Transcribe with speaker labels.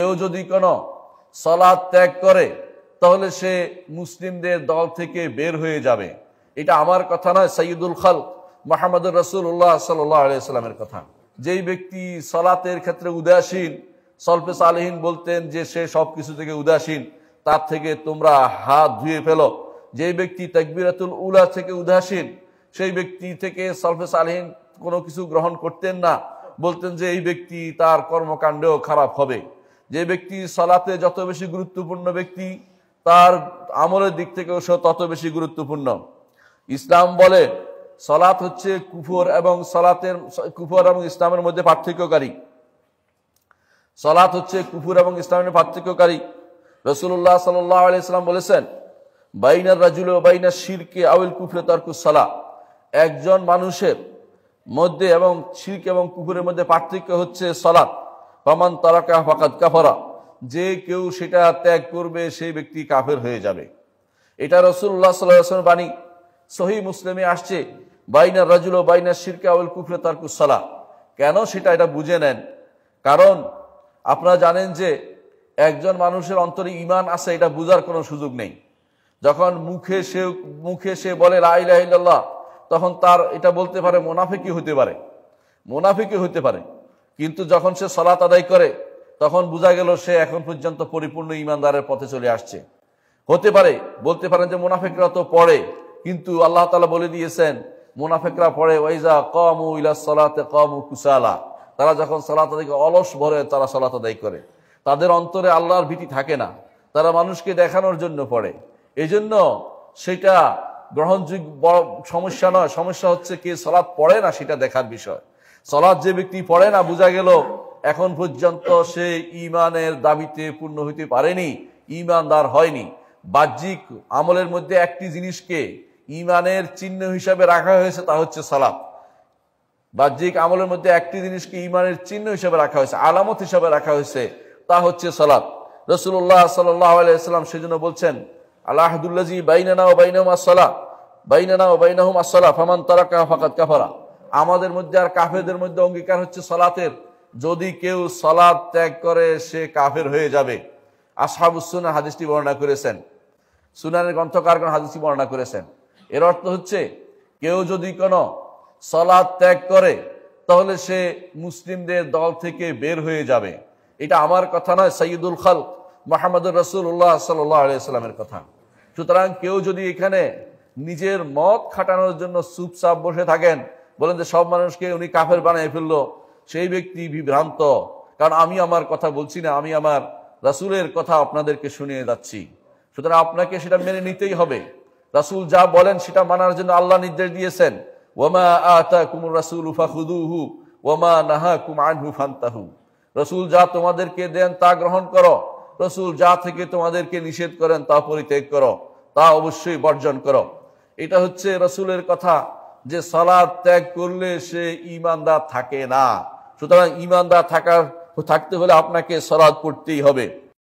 Speaker 1: কেউ যদি কোনো সালাত ত্যাগ করে তাহলে সে মুসলিমদের দল থেকে বের হয়ে যাবে। এটা আমার কথা নয়, সাইয়্যিদুল খালক মুহাম্মদুর রাসূলুল্লাহ সাল্লাল্লাহু আলাইহি সাল্লামের কথা। যেই ব্যক্তি সালাতের ক্ষেত্রে উদাসীন, সলফে সালেহিন বলতেন যে সে সবকিছু থেকে উদাসীন, তার থেকে তোমরা হাত ধুয়ে ফেলো। যেই ব্যক্তি তাকবীরাতুল উলা থেকে উদাসীন, সেই ব্যক্তি থেকে সলফে সালেহিন কোনো কিছু গ্রহণ করতেন না, বলতেন যে এই ব্যক্তি তার কর্মকাণ্ডেও খারাপ হবে। যে ব্যক্তি সালাতে যত বেশি গুরুত্বপূর্ণ ব্যক্তি, তার আমলের দিক থেকেও সে তত বেশি গুরুত্বপূর্ণ। ইসলাম বলে সালাত হচ্ছে কুফর এবং ইসলামের মধ্যে পার্থক্যকারী। সালাত হচ্ছে কুফর এবং ইসলামের পার্থক্যকারী। রাসূলুল্লাহ সাল্লাল্লাহু আলাইহি সাল্লাম বলেছেন, বাইনার রাজুলি ওয়া বাইনাশ শিরকি আওয়াল কুফরি তারকুস সালাহ। একজন মানুষের মধ্যে এবং শিরক এবং কুফরের মধ্যে পার্থক্য হচ্ছে সালাত। ফামান তারাকা ফাকাদ কাফারা। যে কেউ সেটা ত্যাগ করবে সেই ব্যক্তি কাফের হয়ে যাবে। এটা রাসূলুল্লাহ সাল্লাল্লাহু আলাইহি ওয়াসাল্লাম বাণী। সহিহ মুসলিমে আসছে, বাইনার রাজুলি ওয়া বাইনাশ শিরকি আওয়াল কুফরি তারকুস সালাহ। কেন সেটা এটা বুঝে নেন। কারণ আপনারা জানেন যে একজন মানুষের অন্তরে ঈমান আছে, এটা বুঝার কোনো সুযোগ নেই। যখন মুখে সে বলে লা ইলাহা ইল্লাল্লাহ, তখন তার এটা বলতে পারে মুনাফিকই হতে পারে। কিন্তু যখন সে সালাত আদায় করে তখন বোঝা গেল সে এখন পর্যন্ত পরিপূর্ণ ঈমানদারের পথে চলে আসছে। হতে পারে বলতে পারেন যে মুনাফিকরা তো পড়ে, কিন্তু আল্লাহ তাআলা বলে দিয়েছেন মুনাফিকরা পড়ে ওয়াইজা কামু ইলাস সালাতে কামু কুসালা। তারা যখন সালাত আদায় করে অলস ভরে তারা সালাত আদায় করে। তাদের অন্তরে আল্লাহর ভীতি থাকে না, তারা মানুষকে দেখানোর জন্য পড়ে। এজন্য সেটা গ্রহণযোগ্য সমস্যা নয়, সমস্যা হচ্ছে কে সালাত পড়ে না সেটা দেখার বিষয়। সালাত যে ব্যক্তি পড়ে না, বোঝা গেল এখন পর্যন্ত সে ঈমানের দাবিতে পূর্ণ হইতে পারেনি, ঈমানদার হয়নি। বাহ্যিক আমলের মধ্যে একটি জিনিসকে ঈমানের চিহ্ন হিসাবে রাখা হয়েছে, তা হচ্ছে সালাত। বাহ্যিক আমলের মধ্যে একটি জিনিসকে ঈমানের চিহ্ন হিসাবে রাখা হয়েছে, আলামত হিসাবে রাখা হয়েছে, তা হচ্ছে সালাত। রাসূলুল্লাহ সাল্লাল্লাহু আলাইহি ওয়াসাল্লাম সেজন্য বলছেন, আল আহদুল্লাযী বাইনানা ওয়া বাইনাহুম আস-সালাহ ফামান তারাকা ফাকাদ কাফারা। আমাদের মধ্যে আর কাফেরদের মধ্যে অঙ্গীকার হচ্ছে সালাতের। যদি কেউ সালাত ত্যাগ করে সে কাফের হয়ে যাবে। আসহাবুস সুনান হাদিসটি বর্ণনা করেছেন, সুনানের গ্রন্থকারগণ হাদিসটি বর্ণনা করেছেন। এর অর্থ হচ্ছে কেউ যদি কোনো সালাত ত্যাগ করে তাহলে সে মুসলিমদের দল থেকে বের হয়ে যাবে। এটা আমার কথা নয়, সাইয়্যিদুল খালক মুহাম্মদুর রাসূলুল্লাহ সাল্লাল্লাহু আলাইহি সাল্লামের কথা। সুতরাং কেউ যদি এখানে নিজের মত খাটানোর জন্য চুপচাপ বসে থাকেন, বলেন যে সব মানুষকে উনি কাফের বানিয়ে ফেললো, সেই ব্যক্তি বিভ্রান্ত। কারণ আমি আমার কথা বলছি না, আমি আমার রাসূলের কথা আপনাদেরকে শুনিয়ে যাচ্ছি। সুতরাং আপনাকে সেটা মেনে নিতেই হবে। রাসূল যা বলেন সেটা মানার জন্য আল্লাহ নির্দেশ দিয়েছেন, ওয়ামা আতাকুমুর রাসূলু ফাখুযুহু ওয়ামা নাহাকুম আনহু ফান্তাহু। রাসূল যা তোমাদেরকে দেন তা গ্রহণ করো, রাসূল যা থেকে তোমাদেরকে নিষেধ করেন তা পরিত্যাগ করো, তা অবশ্যই বর্জন করো। এটা হচ্ছে রাসূলের কথা যে সালাত ত্যাগ করলে সে ঈমানদার থাকে না। সুতরাং ঈমানদার থাকতে হলে আপনাকে সালাত পড়তেই হবে।